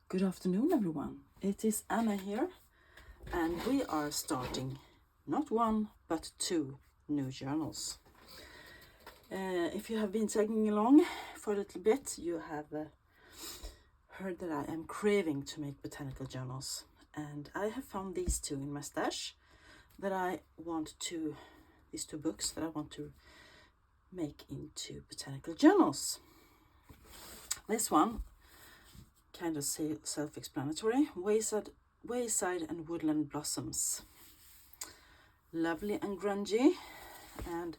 Good afternoon, everyone. It is Anna here, and we are starting not one but two new journals. If you have been tagging along for a little bit, you have heard that I am craving to make botanical journals, and I have found these two in my stash that I want to, these two books that I want to make into botanical journals. This one, kind of self-explanatory, wayside and woodland blossoms. Lovely and grungy, and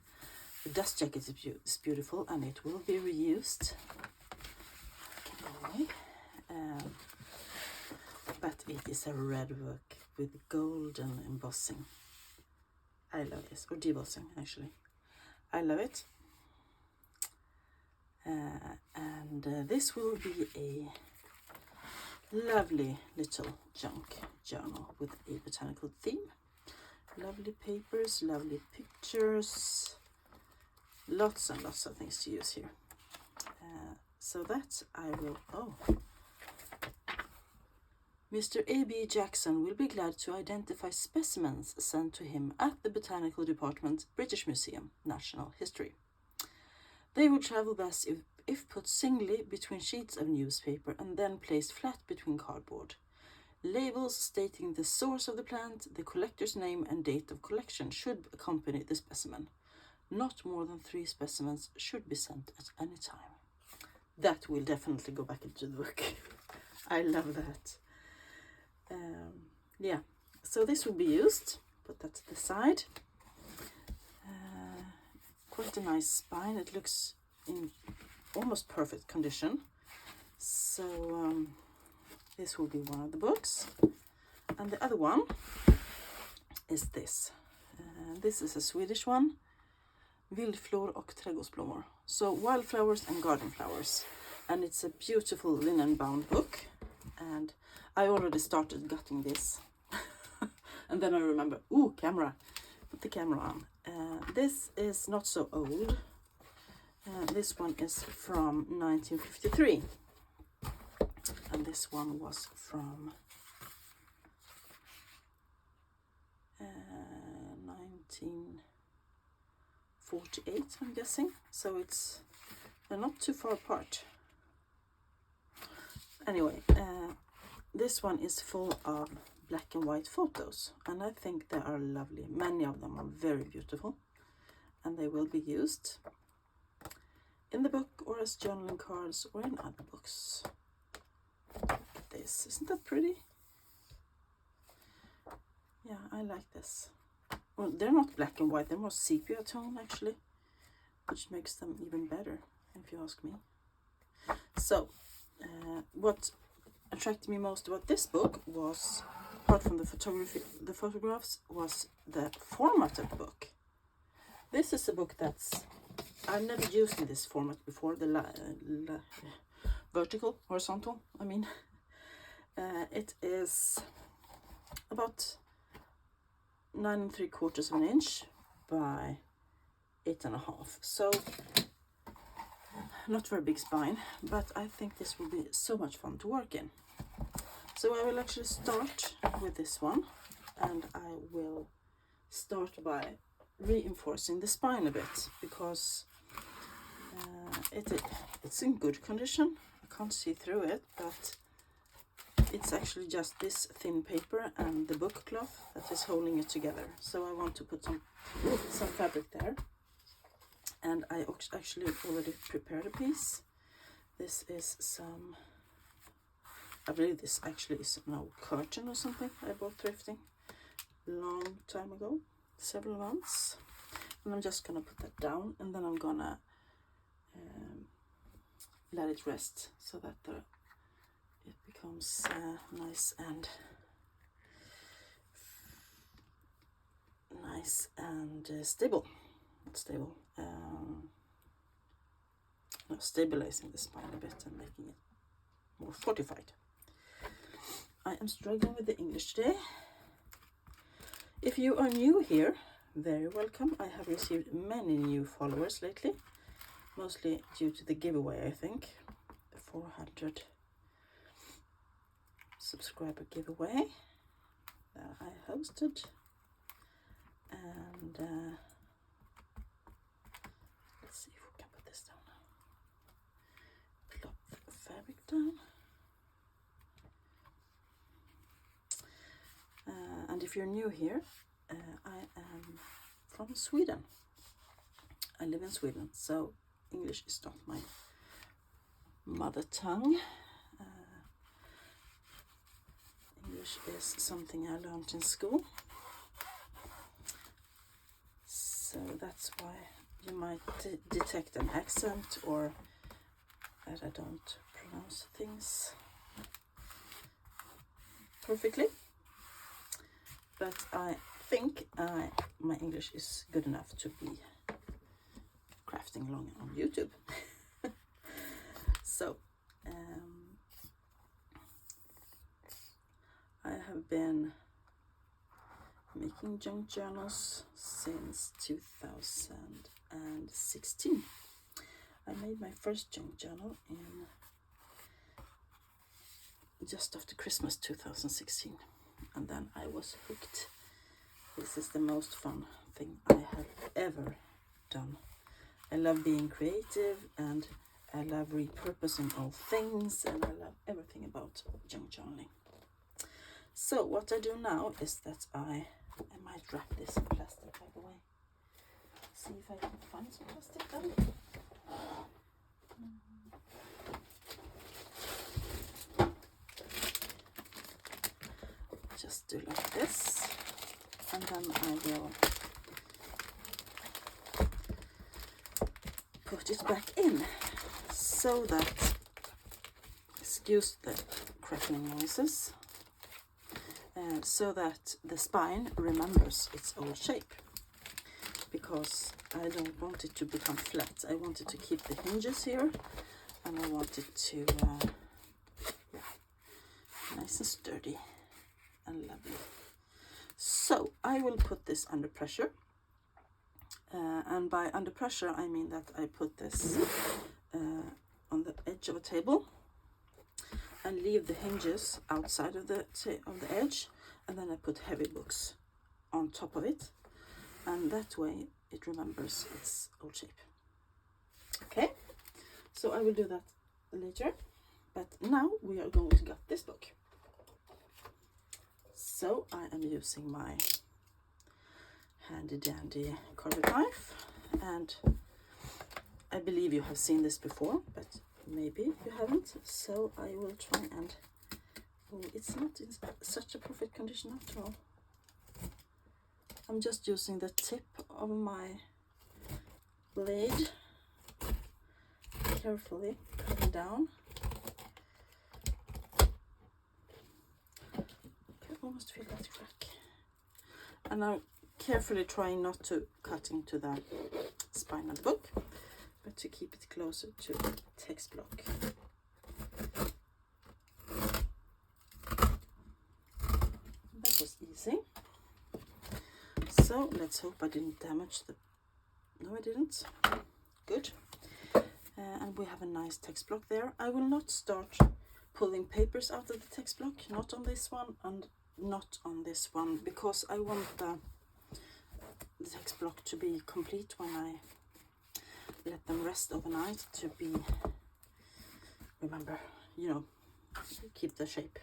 the dust jacket is beautiful, and it will be reused. But it is a red book with golden embossing. I love this, or debossing actually. I love it. And this will be a lovely little junk journal with a botanical theme. Lovely papers, lovely pictures, lots and lots of things to use here. So that I will, Mr. A.B. Jackson will be glad to identify specimens sent to him at the Botanical Department, British Museum, National History. They will travel best if put singly between sheets of newspaper and then placed flat between cardboard. Labels stating the source of the plant, the collector's name and date of collection should accompany the specimen. Not more than 3 specimens should be sent at any time. That will definitely go back into the book. I love that. So this will be used. Put that to the side. Quite a nice spine. It looks in almost perfect condition. So this will be one of the books. And the other one is this. This is a Swedish one. Vildflor och trädgårdsblommor. So wildflowers and garden flowers. And it's a beautiful linen bound book. And I already started gutting this. And then I remember, camera. Put the camera on. This is not so old. This one is from 1953. And this one was from 1948, I'm guessing. So they're not too far apart. Anyway, this one is full of black and white photos, and I think they are lovely. Many of them are very beautiful, and they will be used in the book or as journaling cards or in other books. Look at this, isn't that pretty? Yeah, I like this. Well, they're not black and white, they're more sepia tone actually, which makes them even better, if you ask me. So, what attracted me most about this book was, apart from the photographs, was the format of the book. This is a book I've never used in this format before, the horizontal, I mean. It is about 9 3/4 inch by 8.5. So not very big spine, but I think this will be so much fun to work in. So I will actually start with this one, and I will start by reinforcing the spine a bit, because it's in good condition. I can't see through it, but it's actually just this thin paper and the book cloth that is holding it together. So I want to put some fabric there. And I actually already prepared a piece. This is I believe this actually is an curtain or something I bought thrifting long time ago, several months. And I'm just gonna put that down, and then I'm gonna let it rest so that it becomes nice and stable. Not stable. Stabilizing the spine a bit and making it more fortified. I am struggling with the English today. If you are new here, very welcome. I have received many new followers lately, mostly due to the giveaway, I think. 400 subscriber giveaway that I hosted, and let's see if we can put this down now. Plop the fabric down. And if you're new here, I am from Sweden. I live in Sweden, so English is not my mother tongue. English is something I learned in school, so that's why you might detect an accent or that I don't pronounce things perfectly. But I think my English is good enough to be crafting along on YouTube. So I have been making junk journals since 2016. I made my first junk journal in just after Christmas 2016, and then I was hooked. This is the most fun thing I have ever done. I love being creative, and I love repurposing old things, and I love everything about junk journaling. So what I do now is that I might wrap this in plastic, by the way. See if I can find some plastic then. Just do like this, and then I will put it back in so that, excuse the crackling noises, so that the spine remembers its old shape, because I don't want it to become flat. I want it to keep the hinges here, and I want it to nice and sturdy and lovely. So I will put this under pressure, and by under pressure I mean that I put this on the edge of a table and leave the hinges outside of the edge, and then I put heavy books on top of it, and that way it remembers its old shape. Okay, so I will do that later, but now we are going to gut this book. So I am using my handy dandy carving knife, and I believe you have seen this before, but maybe you haven't, so I will try and, oh, it's not in such a perfect condition after all. I'm just using the tip of my blade, carefully cutting down. I almost feel that crack. And I'm carefully trying not to cut into the spine of the book, but to keep it closer to the text block. That was easy. So let's hope I didn't damage the... No, I didn't. Good. And we have a nice text block there. I will not start pulling papers out of the text block, not on this one and not on this one, because I want the text block to be complete when I let them rest overnight, to be, remember, you know, keep the shape.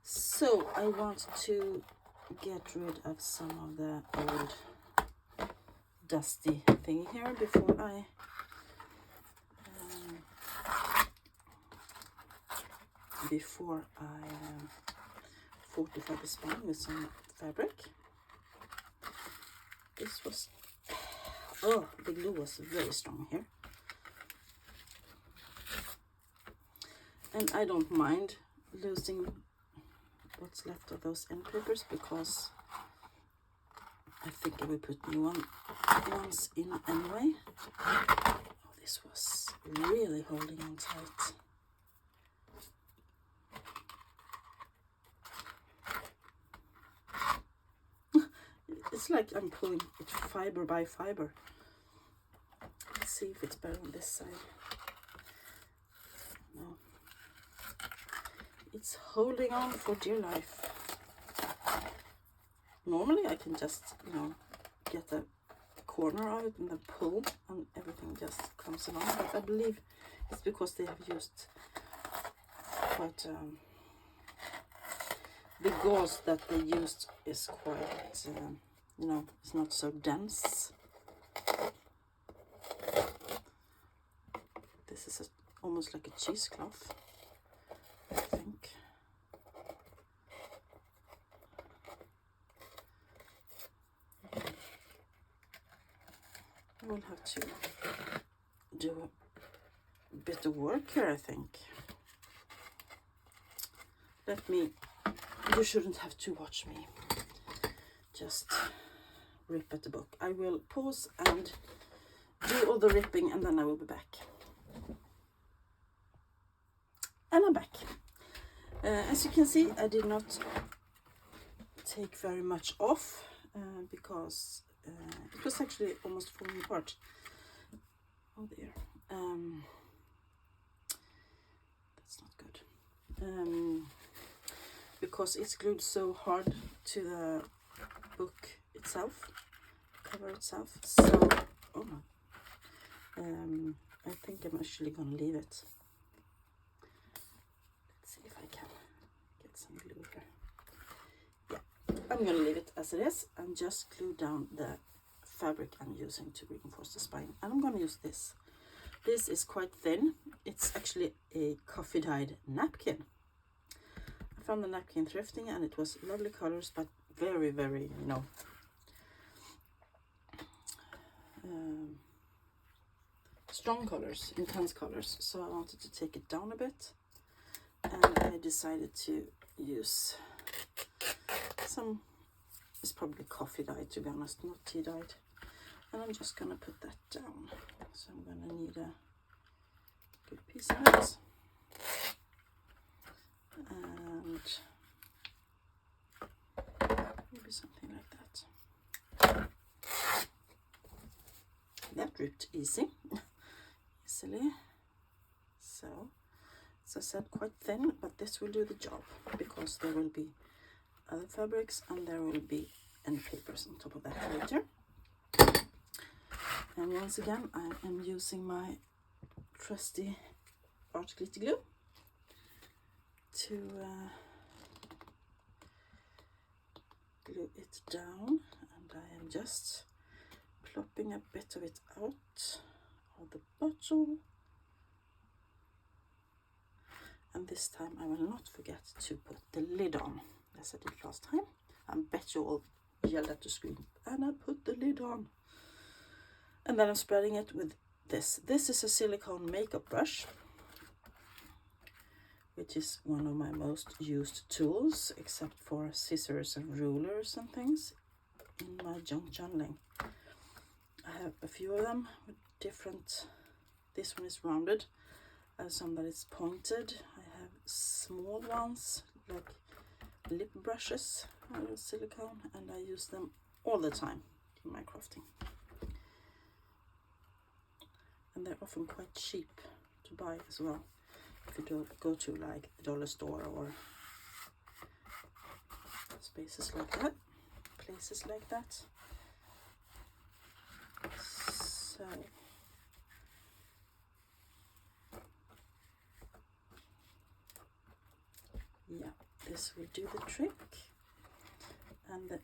So I want to get rid of some of the old dusty thing here before I fortify the spine with some fabric. This was, oh, the glue was very strong here. And I don't mind losing what's left of those end papers, because I think I will put new ones in anyway. Oh, this was really holding on tight. It's like I'm pulling it fiber by fiber. Let's see if it's better on this side. No. it's holding on for dear life. Normally I can just, you know, get a corner of it and then pull and everything just comes along, but I believe it's because they have used quite the gauze that they used is quite you know, it's not so dense. This is almost like a cheesecloth, I think. I will have to do a bit of work here, I think. You shouldn't have to watch me just rip at the book. I will pause and do all the ripping and then I will be back. And I'm back. As you can see, I did not take very much off because it was actually almost falling apart. Oh dear. That's not good. Because it's glued so hard to the book itself, cover itself. So, oh no. I think I'm actually gonna leave it. Let's see if I can get some glue here. Yeah, I'm gonna leave it as it is and just glue down the fabric I'm using to reinforce the spine. And I'm gonna use this. This is quite thin. It's actually a coffee dyed napkin. I found the napkin thrifting and it was lovely colors, but very, very, you know, strong colors, intense colors. So I wanted to take it down a bit, and I decided to use some, it's probably coffee dyed to be honest, not tea dyed. And I'm just gonna put that down. So I'm gonna need a good piece of it. And maybe something like that. That ripped easily. So, as I said, quite thin, but this will do the job because there will be other fabrics and there will be any papers on top of that later. And once again, I am using my trusty art glitter glue to glue it down, and I am just plopping a bit of it out of the bottle. And this time I will not forget to put the lid on, as I did last time. I bet you all yelled at the screen, and I put the lid on. And then I'm spreading it with this. This is a silicone makeup brush, which is one of my most used tools, except for scissors and rulers and things in my junk journaling. I have a few of them with different, this one is rounded, I have some that is pointed, I have small ones like lip brushes out of silicone, and I use them all the time in my crafting. And they're often quite cheap to buy as well. If you do go to like the dollar store or spaces like that, places like that. So yeah, this will do the trick, and the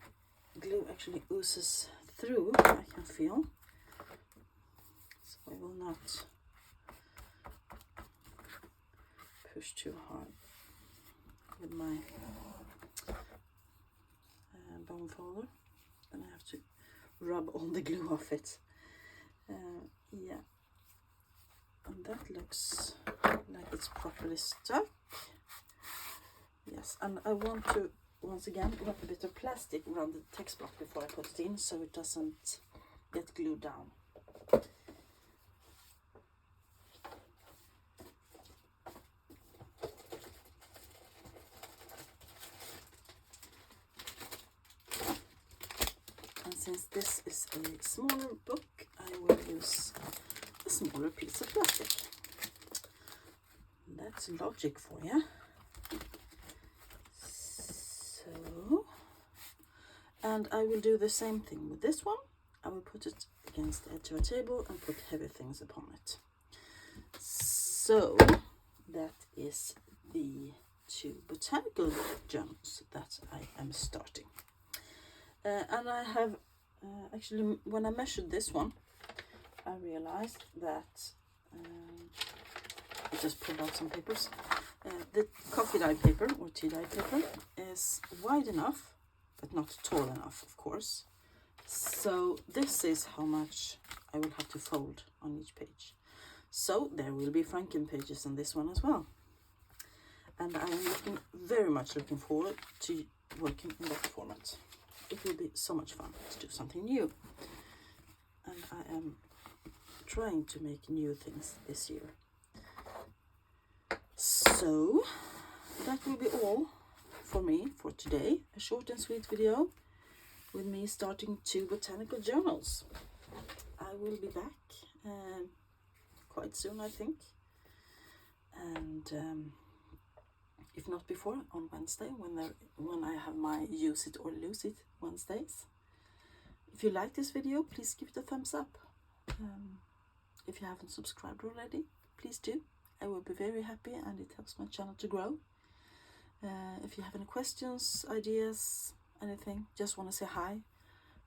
glue actually oozes through, I can feel. So I will not push too hard with my bone folder, and I have to rub all the glue off it. Yeah, and that looks like it's properly stuck. Yes, and I want to once again wrap a bit of plastic around the text block before I put it in, so it doesn't get glued down. And since this is a smaller book, I will use a smaller piece of plastic. That's logic for you. And I will do the same thing with this one. I will put it against the edge of a table and put heavy things upon it. So that is the 2 botanical journals that I am starting. And I have actually, when I measured this one, I realized that I just pulled out some papers. The coffee dye paper or tea dye paper is wide enough, but not tall enough, of course. So this is how much I will have to fold on each page. So there will be Franken pages on this one as well. And I am very much looking forward to working in that format. It will be so much fun to do something new. And I am trying to make new things this year. So that will be all for me for today. A short and sweet video with me starting 2 botanical journals. I will be back quite soon, I think. And if not before, on Wednesday, when I have my Use It or Lose It Wednesdays. If you like this video, please give it a thumbs up. If you haven't subscribed already, please do. I will be very happy, and it helps my channel to grow. If you have any questions, ideas, anything, just want to say hi,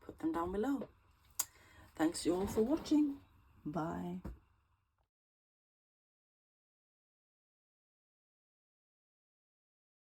put them down below. Thanks you all for watching. Bye.